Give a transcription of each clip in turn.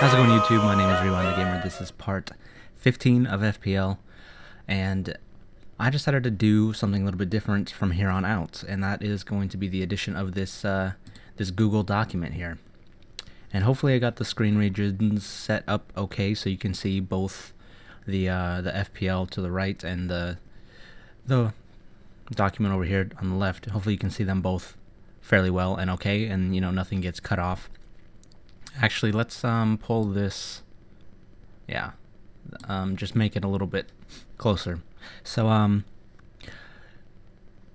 How's it going, YouTube? My name is Rewind the Gamer. This is part 15 of FPL, and I decided to do something a little bit different from here on out, and that is going to be the addition of this this Google document here. And hopefully I got the screen regions set up okay, so you can see both the FPL to the right and the document over here on the left. Hopefully you can see them both fairly well and okay, and nothing gets cut off. Actually, let's pull this. Yeah, just make it a little bit closer. So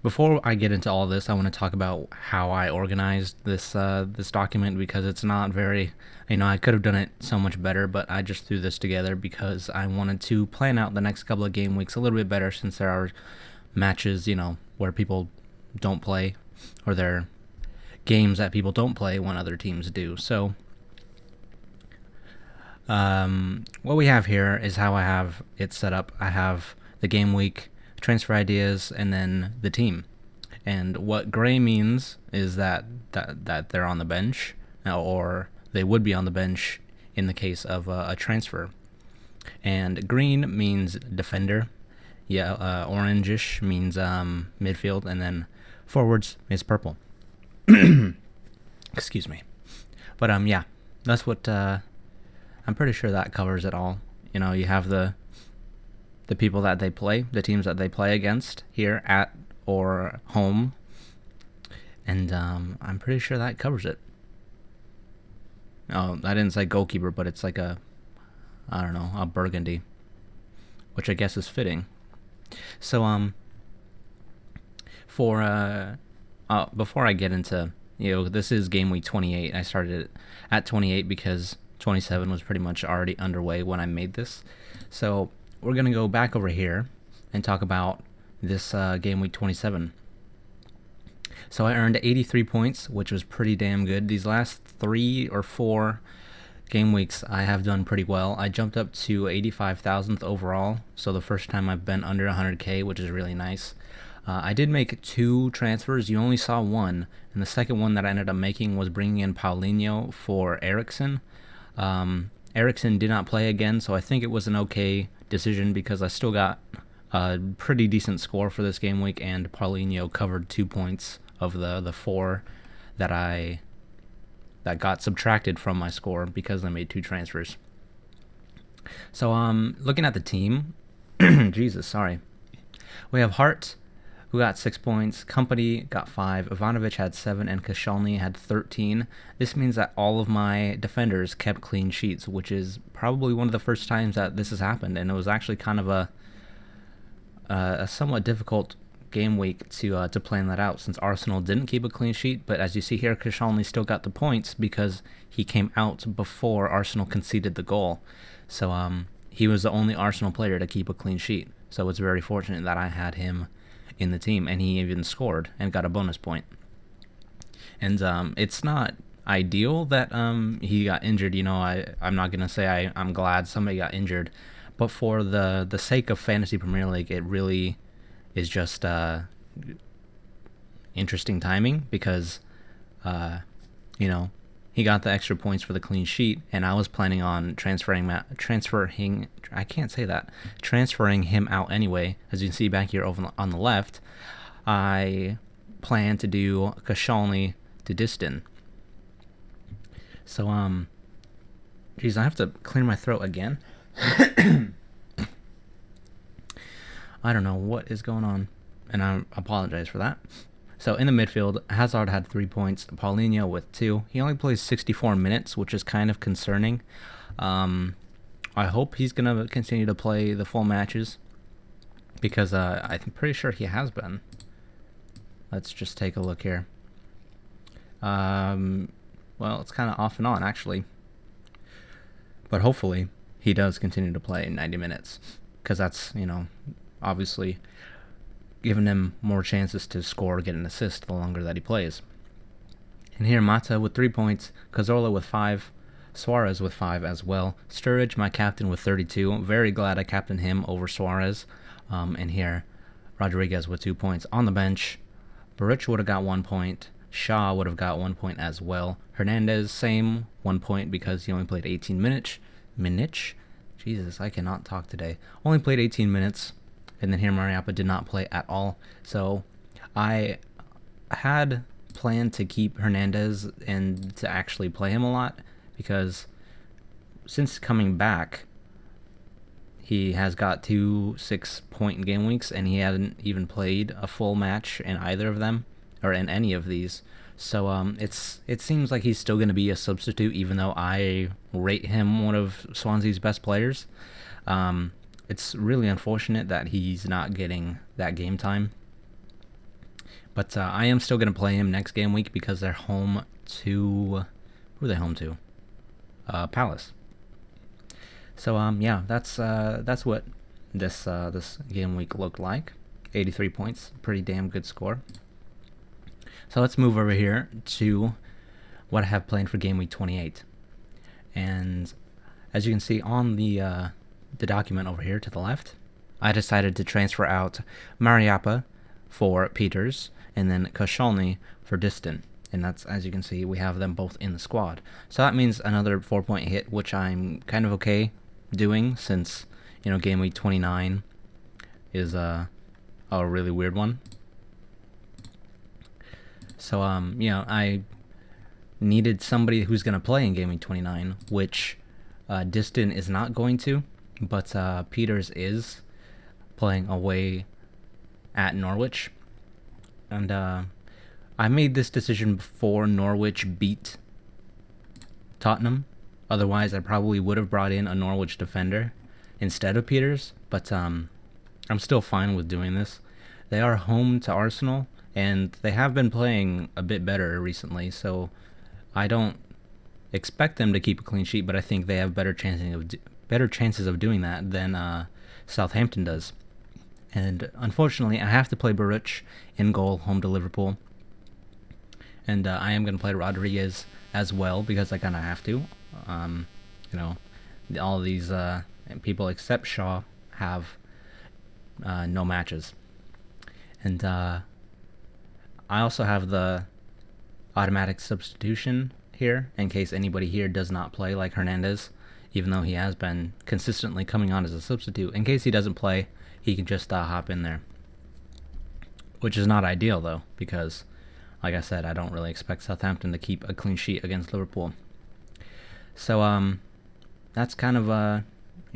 before I get into all this, I want to talk about how I organized this this document, because it's not very, I could have done it so much better, but I just threw this together because I wanted to plan out the next couple of game weeks a little bit better, since there are matches, where people don't play, or there are games that people don't play when other teams do. So what we have here is how I have it set up. I have the game week, transfer ideas, and then the team. And what gray means is that they're on the bench, or they would be on the bench in the case of a transfer. And green means defender. Yeah, orangish means midfield, and then forwards is purple. Excuse me. But yeah, that's what I'm pretty sure that covers it all. You have the people that they play, the teams that they play against here at or home, and I'm pretty sure that covers it. Oh, I didn't say goalkeeper, but it's like a burgundy, which I guess is fitting. So before I get into, this is game week 28. I started it at 28 because 27 was pretty much already underway when I made this. So we're going to go back over here and talk about this game week 27. So I earned 83 points, which was pretty damn good. These last 3 or 4 game weeks I have done pretty well. I jumped up to 85,000th overall, so the first time I've been under 100k, which is really nice. I did make 2 transfers. You only saw one, and the second one that I ended up making was bringing in Paulinho for Eriksson. Eriksson did not play again, so I think it was an okay decision because I still got a pretty decent score for this game week, and Paulinho covered 2 points of the 4 that got subtracted from my score because I made 2 transfers. So looking at the team, Jesus, sorry. We have Hart, who got 6 points, Company got 5, Ivanovic had 7, and Koscielny had 13. This means that all of my defenders kept clean sheets, which is probably one of the first times that this has happened, and it was actually kind of a somewhat difficult game week to plan that out, since Arsenal didn't keep a clean sheet. But as you see here, Koscielny still got the points because he came out before Arsenal conceded the goal. So he was the only Arsenal player to keep a clean sheet, so it's very fortunate that I had him in the team, and he even scored and got a bonus point. And it's not ideal that he got injured. I'm not gonna say I'm glad somebody got injured, but for the sake of Fantasy Premier League, it really is just interesting timing, because he got the extra points for the clean sheet, and I was planning on transferring him out anyway. As you can see back here over on the left, I plan to do Koscielny to Distin. So geez, I have to clear my throat again. I don't know what is going on, and I apologize for that. So in the midfield, Hazard had 3 points, Paulinho with 2. He only plays 64 minutes, which is kind of concerning. I hope he's going to continue to play the full matches, because I'm pretty sure he has been. Let's just take a look here. Well, it's kind of off and on, actually. But hopefully he does continue to play 90 minutes, because that's, obviously giving him more chances to score or get an assist the longer that he plays. And here, Mata with 3 points, Cazorla with 5, Suarez with 5 as well. Sturridge, my captain, with 32. I'm very glad I captained him over Suarez. And here, Rodriguez with 2 points. On the bench, Baruch would have got 1 point. Shaw would have got 1 point as well. Hernandez, same, 1 point because he only played 18 minutes. Jesus, I cannot talk today. Only played 18 minutes. And then here Mariappa did not play at all. So I had planned to keep Hernandez and to actually play him a lot because since coming back, he has got 2 6-point game weeks, and he hadn't even played a full match in either of them, or in any of these. So it seems like he's still going to be a substitute, even though I rate him one of Swansea's best players. It's really unfortunate that he's not getting that game time. But I am still going to play him next game week because they're home to... Who are they home to? Palace. So yeah, that's what this game week looked like. 83 points, pretty damn good score. So let's move over here to what I have planned for game week 28. And as you can see on the document over here to the left, I decided to transfer out Mariappa for Peters and then Koscielny for Distin. And that's, as you can see, we have them both in the squad. So that means another 4-point hit, which I'm kind of okay doing since, you know, game week 29 is a really weird one. So you know, I needed somebody who's going to play in game week 29, which Distin is not going to, but Peters is playing away at Norwich. And I made this decision before Norwich beat Tottenham. Otherwise, I probably would have brought in a Norwich defender instead of Peters, but I'm still fine with doing this. They are home to Arsenal, and they have been playing a bit better recently, so I don't expect them to keep a clean sheet, but I think they have better chances of doing that than Southampton does. And unfortunately, I have to play Baruch in goal, home to Liverpool. And I am going to play Rodriguez as well because I kind of have to. You know, all these people except Shaw have no matches. And I also have the automatic substitution here in case anybody here does not play, like Hernandez, even though he has been consistently coming on as a substitute. In case he doesn't play, he can just hop in there. Which is not ideal, though, because, like I said, I don't really expect Southampton to keep a clean sheet against Liverpool. So, that's kind of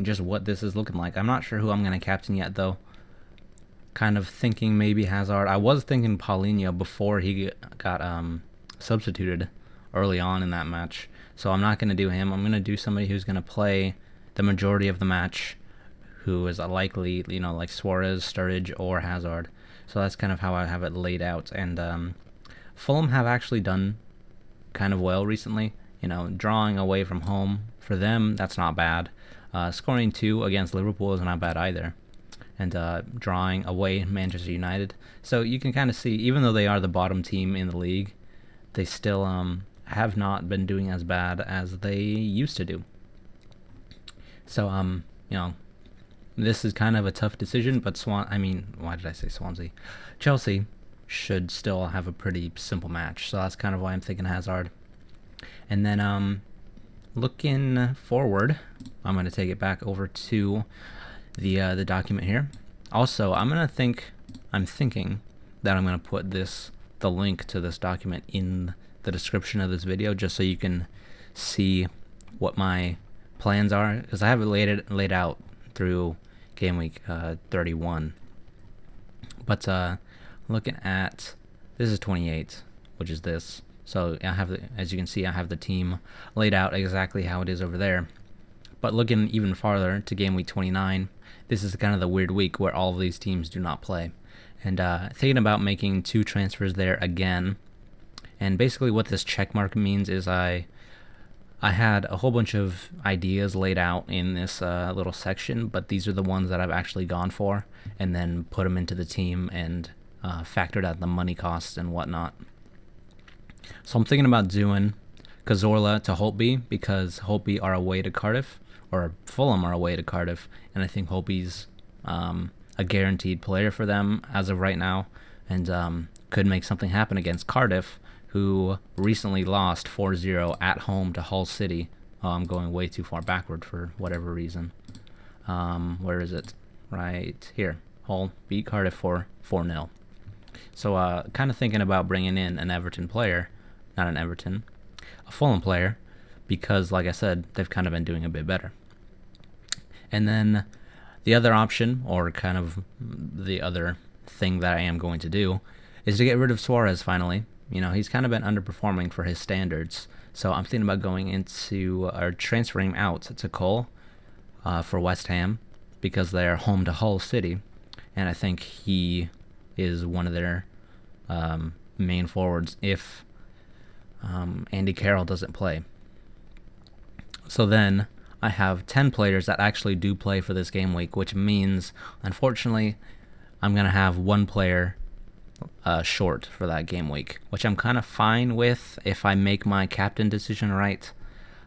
just what this is looking like. I'm not sure who I'm going to captain yet, though. Kind of thinking maybe Hazard. I was thinking Paulinho before he got substituted early on in that match. So I'm not going to do him. I'm going to do somebody who's going to play the majority of the match, who is likely, you know, like Suarez, Sturridge, or Hazard. So that's kind of how I have it laid out. And Fulham have actually done kind of well recently. You know, drawing away from home, for them, that's not bad. Scoring 2 against Liverpool is not bad either. And drawing away Manchester United. So you can kind of see, even though they are the bottom team in the league, they still have not been doing as bad as they used to do. So, you know, this is kind of a tough decision, but why did I say Swansea? Chelsea should still have a pretty simple match. So that's kind of why I'm thinking Hazard. And then looking forward, I'm going to take it back over to the document here. Also, I'm thinking that I'm going to put the link to this document in the description of this video, just so you can see what my plans are, because I have it laid out through game week 31. But looking at, this is 28, which is this. So I have as you can see, I have the team laid out exactly how it is over there. But looking even farther to game week 29, this is kind of the weird week where all of these teams do not play. And thinking about making 2 transfers there again. And basically what this check mark means is I had a whole bunch of ideas laid out in this little section, but these are the ones that I've actually gone for, and then put them into the team and factored out the money costs and whatnot. So I'm thinking about doing Cazorla to Holtby, because Holtby are away to Cardiff, or Fulham are away to Cardiff, and I think Holtby's a guaranteed player for them as of right now, and could make something happen against Cardiff, who recently lost 4-0 at home to Hull City. Oh, I'm going way too far backward for whatever reason. Where is it? Right here. Hull beat Cardiff for 4-0. So kind of thinking about bringing in an Everton player, not an Everton, a Fulham player, because like I said, they've kind of been doing a bit better. And then the other option, or kind of the other thing that I am going to do, is to get rid of Suarez finally. You know, he's kind of been underperforming for his standards. So I'm thinking about going into, or transferring him out to Cole for West Ham, because they're home to Hull City. And I think he is one of their main forwards if Andy Carroll doesn't play. So then I have 10 players that actually do play for this game week, which means, unfortunately, I'm going to have one player short for that game week, which I'm kind of fine with if I make my captain decision right,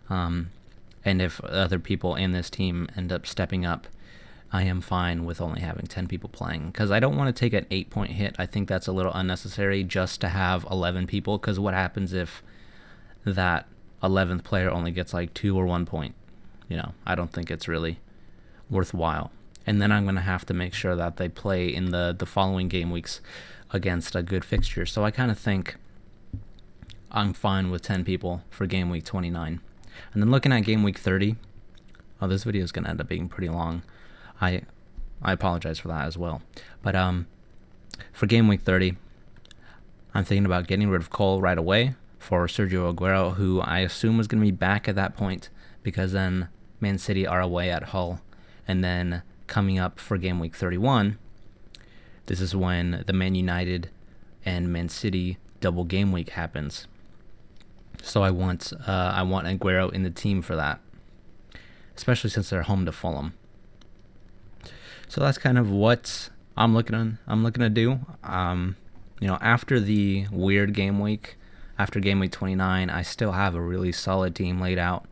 and if other people in this team end up stepping up. I am fine with only having 10 people playing, because I don't want to take an 8-point hit. I think that's a little unnecessary just to have 11 people, because what happens if that 11th player only gets like 2 or 1 point? You know, I don't think it's really worthwhile. And then I'm going to have to make sure that they play in the following game weeks against a good fixture. So I kind of think I'm fine with 10 people for game week 29. And then looking at game week 30, oh, this video is going to end up being pretty long. I apologize for that as well. But for game week 30, I'm thinking about getting rid of Cole right away for Sergio Aguero, who I assume is going to be back at that point, because then Man City are away at Hull. And then coming up for game week 31, this is when the Man United and Man City double game week happens. So I want Aguero in the team for that, especially since they're home to Fulham. So that's kind of what I'm looking to do. You know, after the weird game week, after game week 29, I still have a really solid team laid out.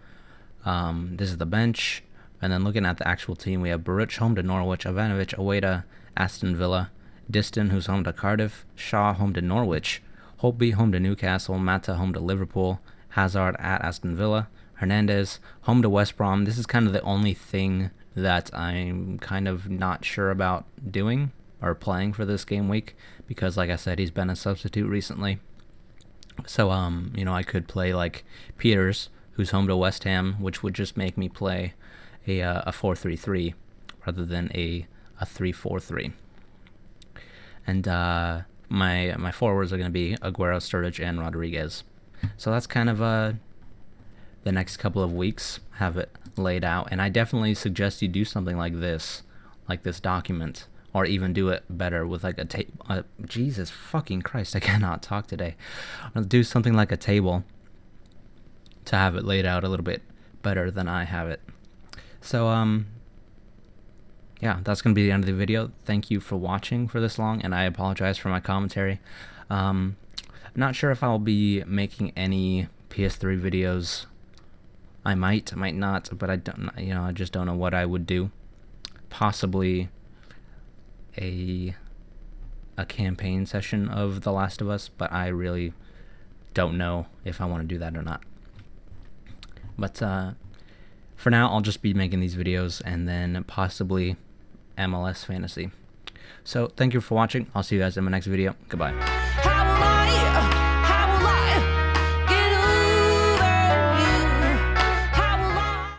This is the bench, and then looking at the actual team, we have Baruch home to Norwich, Ivanovic away to Aston Villa, Diston, who's home to Cardiff, Shaw home to Norwich, Holtby home to Newcastle, Mata home to Liverpool, Hazard at Aston Villa, Hernandez home to West Brom. This is kind of the only thing that I'm kind of not sure about doing or playing for this game week, because like I said, he's been a substitute recently. So you know, I could play like Peters, who's home to West Ham, which would just make me play a 4-3-3 rather than a 3-4-3. And my forwards are going to be Aguero, Sturridge, and Rodriguez. So that's kind of the next couple of weeks, have it laid out. And I definitely suggest you do something like this document, or even do it better with like a Jesus fucking Christ, I cannot talk today. I'll do something like a table to have it laid out a little bit better than I have it. So yeah, that's going to be the end of the video. Thank you for watching for this long, and I apologize for my commentary. I'm not sure if I'll be making any PS3 videos. I might not, but I don't, you know, I just don't know what I would do. Possibly a campaign session of The Last of Us, but I really don't know if I want to do that or not. But for now, I'll just be making these videos, and then possibly MLS Fantasy. So thank you for watching. I'll see you guys in my next video. Goodbye.